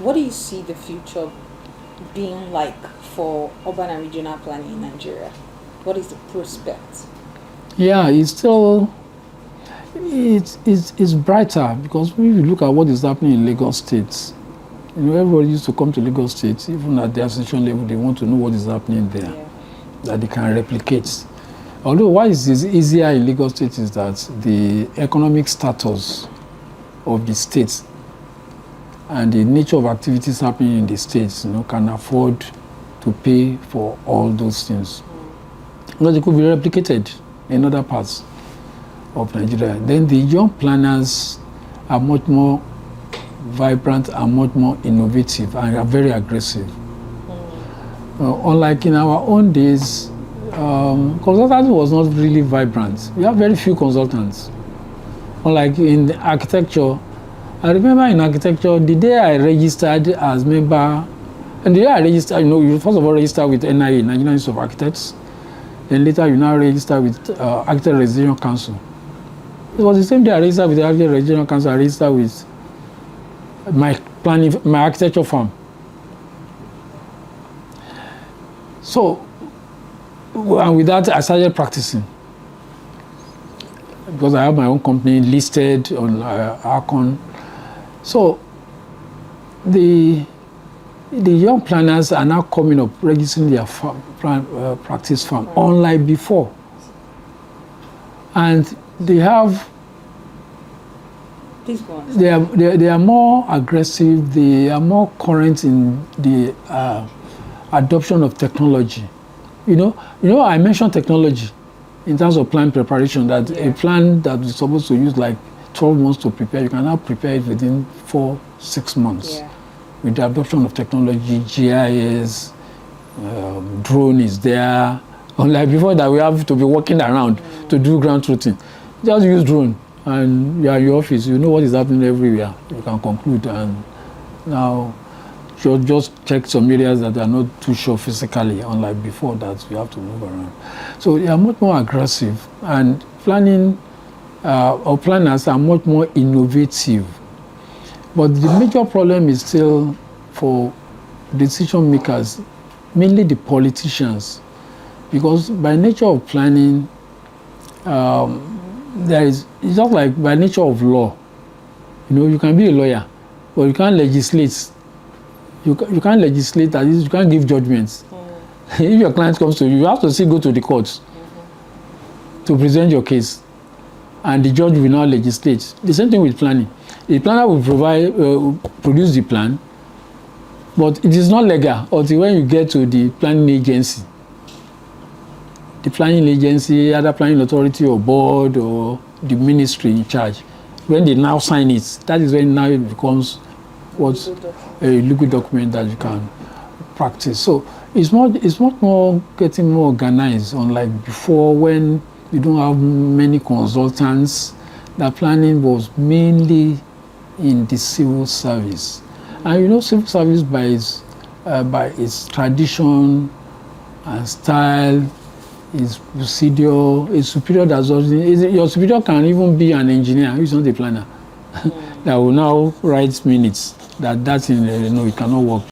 what do you see the future being like for urban and regional planning in Nigeria? What is the prospect? Yeah, it's brighter, because when you look at what is happening in Lagos State, everybody used to come to Lagos State, even at the association level, they want to know what is happening there, that they can replicate. Although why it is easier in Lagos State is that the economic status of the state and the nature of activities happening in the states, can afford to pay for all those things. Because it could be replicated in other parts of Nigeria. Then the young planners are much more vibrant and much more innovative and are very aggressive. Unlike in our own days, consultancy was not really vibrant. We have very few consultants. Unlike in architecture, I remember in architecture, the day I registered as member, and the day I registered, you first of all register with NIA, Nigerian Institute of Architects. Then later you now register with Architect Registration Council. It was the same day I registered with the Architect Registration Council, I registered with my architecture firm. So, and with that, I started practicing. Because I have my own company listed on Arcon. So, the young planners are now coming up, registering their practice firm, unlike before. And they have, they are more aggressive, they are more current in the adoption of technology. I mentioned technology in terms of plan preparation, that a plan that is supposed to use like 12 months to prepare, you can now prepare it within 4-6 months. Yeah. With the adoption of technology, GIS, drone is there. Unlike before that we have to be walking around to do ground truthing. Just use drone and you are in your office, you know what is happening everywhere. You can conclude, and now you just check some areas that are not too sure physically, unlike before that we have to move around. So they are much more aggressive, and planning or planners are much more innovative. But the major problem is still for decision makers, mainly the politicians, because by nature of planning, it's just like by nature of law. You can be a lawyer, but you can't legislate. You can't legislate, that is, you can't give judgments. If your client comes to you, you have to still go to the courts to present your case, and the judge will now legislate. The same thing with planning. The planner will produce the plan, but it is not legal until when you get to the planning agency. The planning agency, either planning authority or board or the ministry in charge, when they now sign it, that is when now it becomes a legal document that you can practice. So it's much more getting more organized, unlike before when you don't have many consultants. The planning was mainly in the civil service. And civil service by its tradition and style, its procedure, its superior your superior can even be an engineer who is not a planner that will now write minutes that thing, it cannot work.